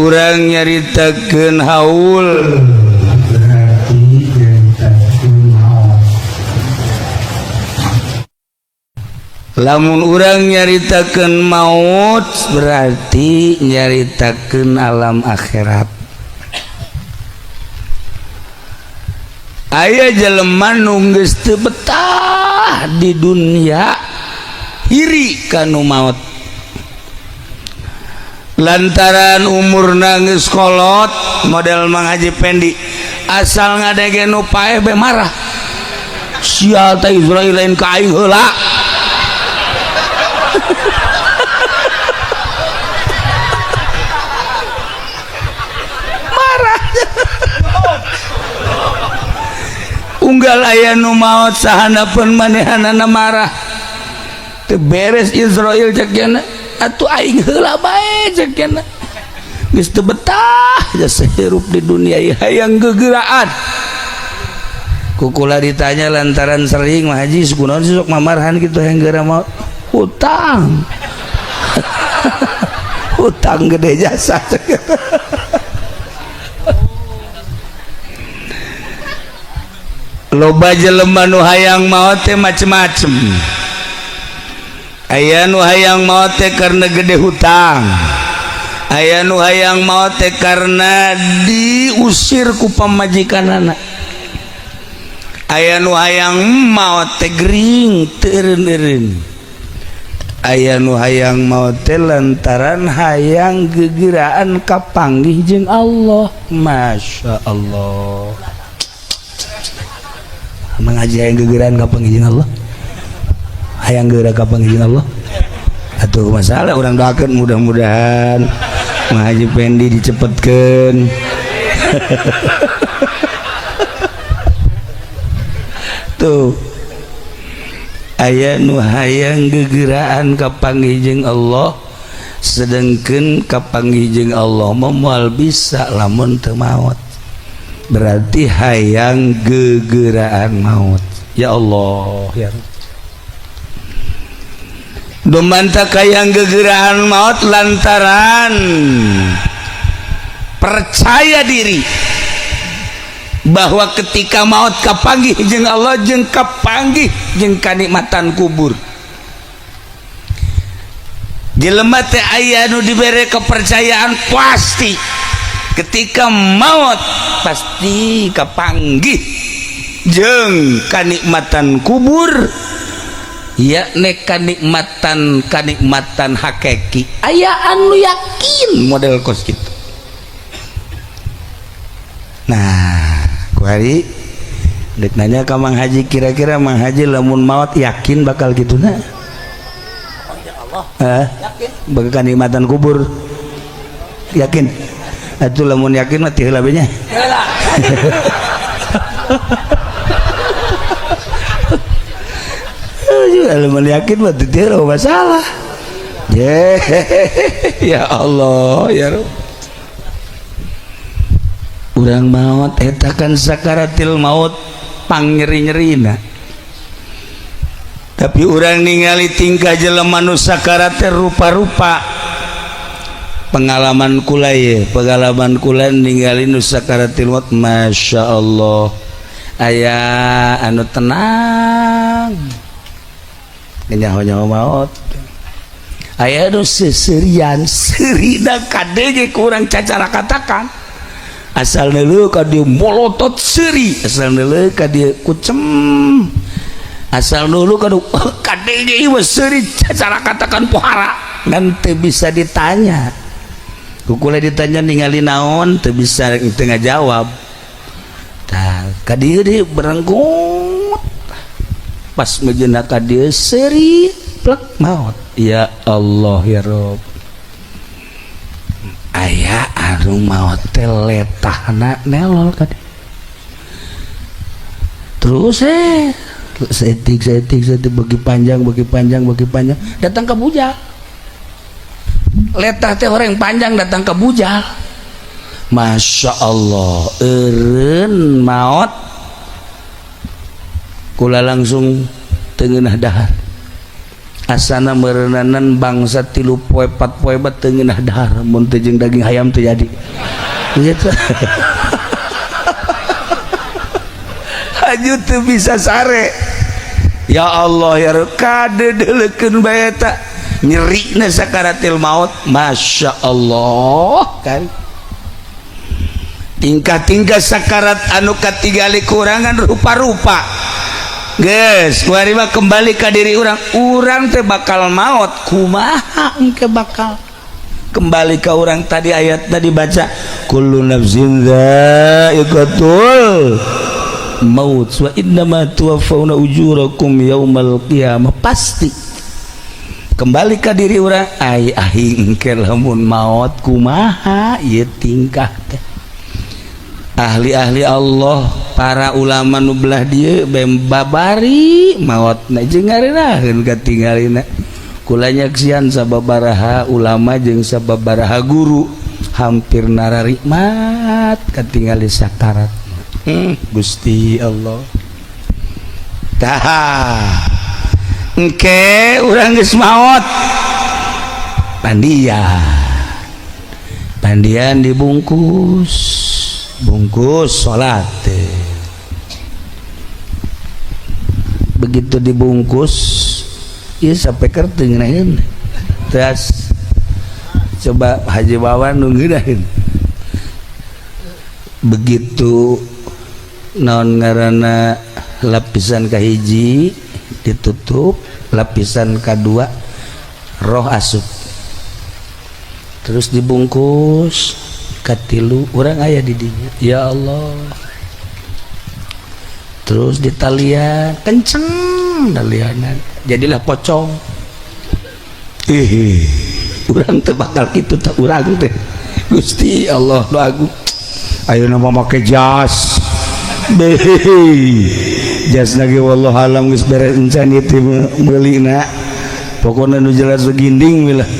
urang nyaritakeun haul berarti nyaritakeun maut. lamun urang nyaritakeun maut berarti nyaritakeun alam akhirat. Aya jelema nu geus teu betah di dunia iri kanu maut lantaran umurna geus kolot model Mang Haji Pendi asal ngadege nu paeh be marah sia teh Israel lain ka aing heula marah unggal aya nu maot sahanapeun manehanana marah teu beres Israel cekna atuh aing heula bae cekna geus teu betah jasa hirup di dunia ieu hayang gegeuraan kukula ditanya lantaran sering Mah Haji kunaon sih sok mamarhan kitu hayang geura maot hutang hutang gede jasa loba jelema nu hayang maot teh macem-macem. Aya nu hayang maot teh karena gede hutang, aya nu hayang maot teh karena diusir ku pamajikanana, aya nu hayang maot teh gering teu eureun-eureun, aya nu hayang maot teh lantaran hayang gegeuraan kapanggih jeung Allah. Masya Allah, Mang Haji hayang gegeuraan kapanggih jeung Allah, hayang geura kapanggih jeung Allah. Atuh masalah urang doakeun mudah-mudahan Mang Haji Pendi dicepetkeun. Tuh aya nu hayang gegeuraan kapanggih jeung Allah sedengkeun kapanggih jeung Allah moal bisa lamun teu maot berarti hayang gegeuraan maut. Ya Allah ya dumanta hayang gegeuraan maut lantaran percaya diri bahwa ketika maut kapanggih jeung Allah jeung kapanggih jeung kanikmatan kubur. Jelema teh aya nu dibere kepercayaan pasti ketika maut pasti kapanggih jeung kanikmatan kubur, yakni kanikmatan hakiki. Aya anu yakin model kos kitu. Nah, kuari dek nanya ka Mang Haji, kira-kira Mang Haji lamun maut yakin bakal kituna? Oh ya Allah. Yakin. Bakal kanikmatan kubur. Yakin. Atuh lamun yakin mah teu heula we nya. Heula. Lamun yakin mah teu heula masalah. Ya Allah ya Rabb. Urang maut eta kan sakaratil maut pangnyeri-nyerina. Tapi urang ningali tingkah jelema nu sakarat teh rupa-rupa. Pengalaman kula ye, pengalaman kula ningali nu sakaratil maut Masya Allah. Aya anu tenang. Nyaho-nyaho maut. Aya nu seserian, serina kadege kurang cacara katakan. Asal neuleuh ka dieu molotot seuri, asal neuleuh ka dieu kucem, asal neuleuh ka dieu kadege ieu seuri cacara katakan pohara ngan teu bisa ditanya. Kukula ditanya ningali naon teu bisa teu ngajawab. Tah ka dieu deui berenggut. Pas mejeuna ka dieu seuri plek maut. Ya Allah ya Rabb. Aya anu maot teh letahna nelol ka dieu. Terus setting bagi panjang datang ke bujal. Letah teh orang panjang datang ke bujal. Masya Allah, eureun maot kula langsung teu ngeunah dahar. asana merenanan bangsa 3 poe 4 poe bat teu ngeunah dahar mun teu jeung daging hayam teu jadi gitu. Haju teu bisa sare ya Allah ya kadedelekeun bae eta nyerina sakaratil maut masya Allah kan tingkah-tingkah sakarat anu katinggali kurangan rupa-rupa guys kuari mah kembali ke diri urang teh bakal maut kumaha engke bakal kembali ke orang tadi ayat tadi baca kullu nafsin dha'iqatul maut wa innama tuwaffawna ujurakum yaumal qiyamah pasti kembali ke diri orang aing engke lamun maut kumaha ieu tingkah teh ahli-ahli Allah para ulama nu belah dieu babari maotna jeung ngariraheun katinggalina kula nyaksian sababaraha ulama jeung sababaraha guru hampir nararikmat katingali sakarat Gusti Allah tah engke urang geus maot pandian dibungkus salat begitu dibungkus ya sampai kerteng terus coba Haji Wawan nungguin begitu naon ngaranna lapisan kahiji ditutup lapisan kedua roh asup terus dibungkus katilu orang aya di dinya ya Allah terus ditalian kenceng talianan jadilah pocong urang teh bakal kitu teh urang teh Gusti Allah nu agung ayeuna mah make jas jas lagi wallahu alam geus beres encan ieu meulina pokona nu jelas beginding we lah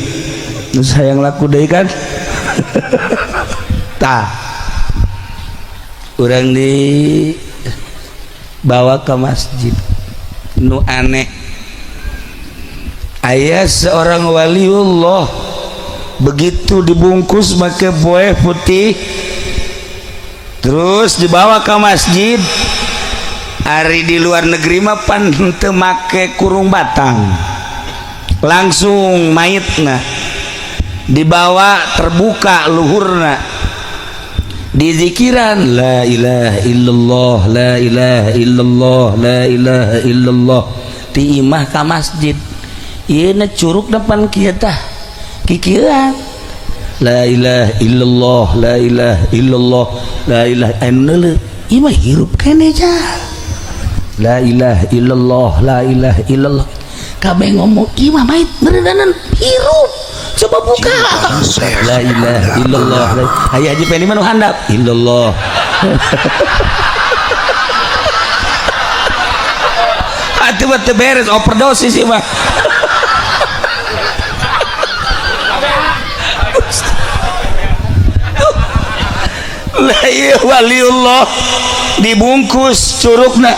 nu sayang laku deui kan tah urang dibawa ke masjid nu aneh aya seorang waliullah begitu dibungkus pakai boeh putih terus dibawa ke masjid ari di luar negeri mah pan teu make kurung batang langsung maitna dibawa terbuka luhurna dizikiran la ilaha illallah la ilaha illallah la ilaha illallah ti imah ka masjid ieu na curug depan kieu tah kikieuan la ilaha illallah la ilaha illallah la ilaha illallah ieu mah hirup keneh jah la ilaha illallah la ilaha illallah kabeh ngomong ieu mah mait beredanan hirup coba buka la ilaha illallah aya Haji Pendi mah nu handap illallah atuh teu beres overdosis ieu mah la waliullah dibungkus curugna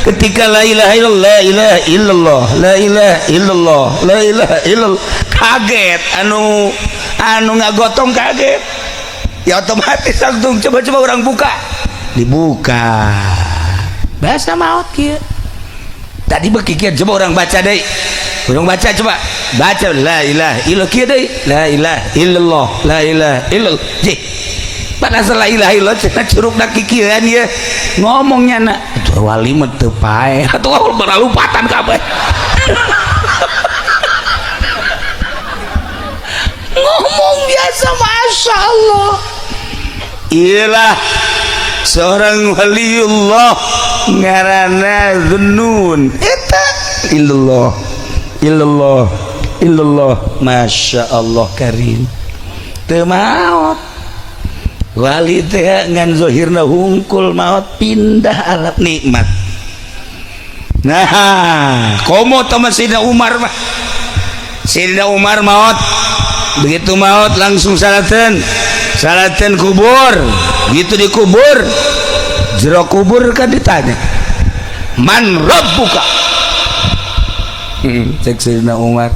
ketika la ilaha illallah la ilaha illallah la ilaha illallah kaget anu ngagotong kaget ya otomatis langsung coba orang buka dibuka bahasa maut kieu tadi bekikir coba orang baca deui orang baca coba baca la ilaha illallah kieu deui la ilaha illallah la ilaha illallah jih pada la ilaha illallah cenah curugna kikieuan ieu ngomongnya na wali mah teu paeh atuh beralupatan kabeh ngomong biasa masya Allah iyalah seorang waliullah ngaranna Zunnun eta illallah illallah illallah masya Allah karim teu maot wali teh ngan zahirna hungkul maot pindah alat nikmat nah komo tama Sayyidina Umar mah Sayyidina Umar maot begitu maut langsung salaten kubur gitu dikubur jero kubur kan ditanya man rabbuka cek Sayyidina Umar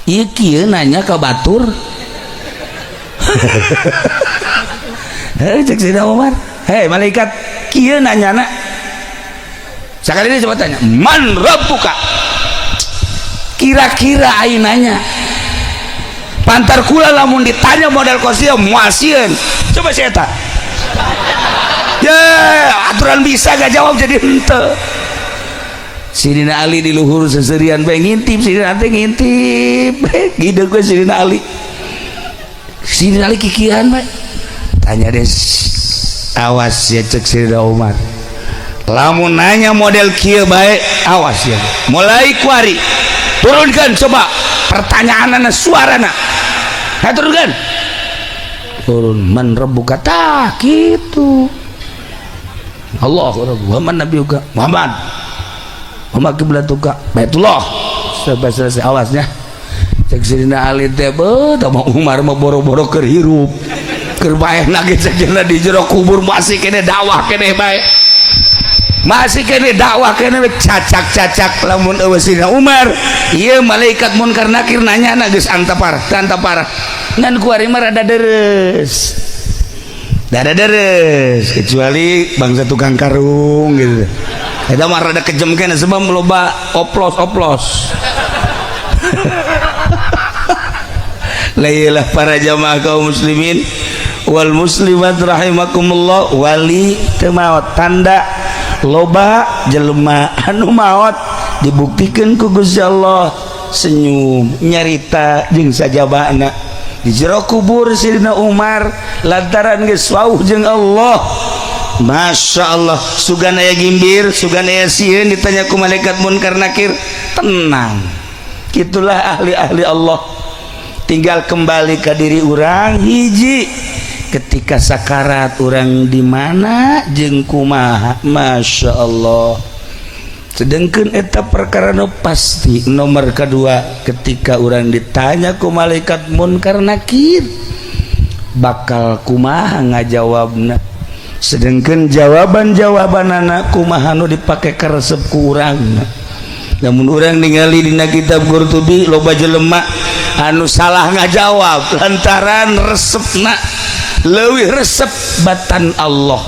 ieu kieu nanya ka batur cek Sayyidina Umar hei malaikat kieu nanyana sekali ini coba tanya man rabbuka kira-kira aing nanya pantar kula lamun ditanya model kostum muasieun coba saya tak ya aturan bisa gak jawab jadi henteu Sidina Ali di luhur seserian bae ngintip Sidina teh ngintip gideung we Sidina Ali kikian bae tanya deh awas ya cek Sidina Umar lamun nanya model kieu bae awas ya mulai kuari turunkan coba pertanyaanana suarana turunkan turun man rabbuka tah gitu Allah Muhammad Nabi juga Muhammad kiblatuka Baitullah selesai awasnya cek Sidina Ali teh beuh tah Umar mah boro-boro keur hirup keur bae nage cekna di jero kubur masih kene dakwah kene bae masih kene dakwah kene cacak-cacak lamun eueuh Sidina Umar ieu malaikat munkar nakir nanyana geus antapar ngan kuari mah rada deres kecuali bangsa tukang karung gitu eta mah rada kejem kene sebab loba oplos lailah para jamaah kaum muslimin wal muslimat rahimakumullah wali teu maot tanda loba jelema anu maot dibuktikan ku Gusti Allah senyum nyarita jeung sajabana di jero kubur Sidina Umar lantaran geus wauh jeung Allah Masya Allah sugan aya gimbir sugan aya sieun ditanya ku malaikat munkar nakir tenang gitulah ahli-ahli Allah tinggal kembali ke diri orang hiji ketika sakarat orang di mana jeung kumaha Masya Allah sedangkan eta perkara nu pasti nomor kedua ketika orang ditanya ku malaikat munkar nakir bakal kumaha ngajawabna sedangkan jawaban anak kumaha nu dipake karesep ku urang namun urang ningali dina kitab Qurtubi loba jelema anu salah ngajawab lantaran resepna leuwih resep batan Allah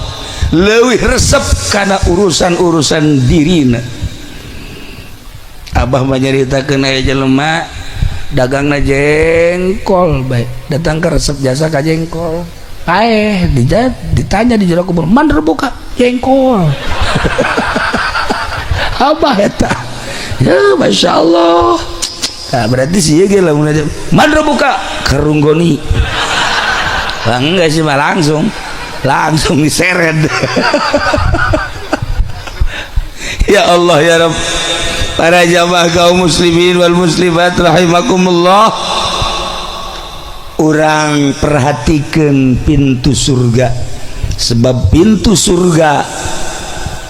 leuwih resep kana urusan dirina Abah menyeritakeun aya jelema dagangna jengkol bae datang ke resep jasa ka jengkol ditanya di jero kubur man buka jengkol Abah eta ya Masya Allah nah, berarti sih ya lamun aja man buka kerunggoni enggak sih mah langsung diseret ya Allah ya Rabb para jamaah kaum muslimin wal muslimat rahimakumullah urang perhatikan pintu surga sebab pintu surga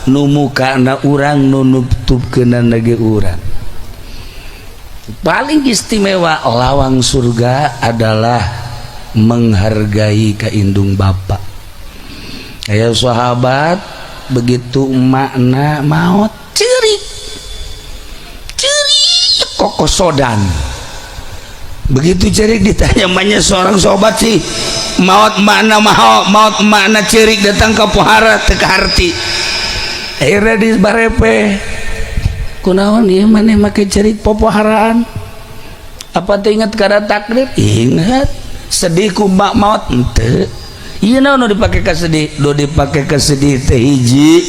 nu mukana urang nu nutupkeun lagi urang paling istimewa lawang surga adalah menghargai kaindung bapa aya sahabat begitu makna maot ceurik kokosodan begitu cerik ditanya banyak seorang sobat sih maut makna cerik datang ke pohara teka harti akhirnya di barepe kunaon ieu maneh make cerik popoharaan apa teh ingat kada takdir ingat sedih ku maut henteu ieu naon nu dipake ka sedih do dipake ka sedih teh hiji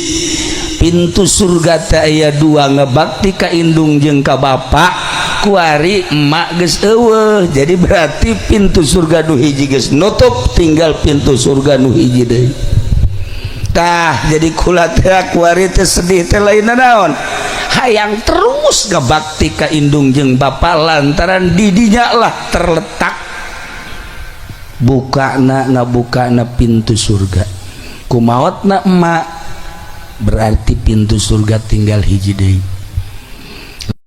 pintu surga teh aya dua ngebakti ka indung jeung ka bapa kuari emak geus eueuh jadi berarti pintu surga nu hiji geus nutup tinggal pintu surga nu hiji deui tah jadi kula teh kuari teh sedih teh lainna naon hayang terus ngabakti ka indung jeung bapa lantaran di dinya lah terletak ngabukana pintu surga kumaotna emak berarti pintu surga tinggal hiji deui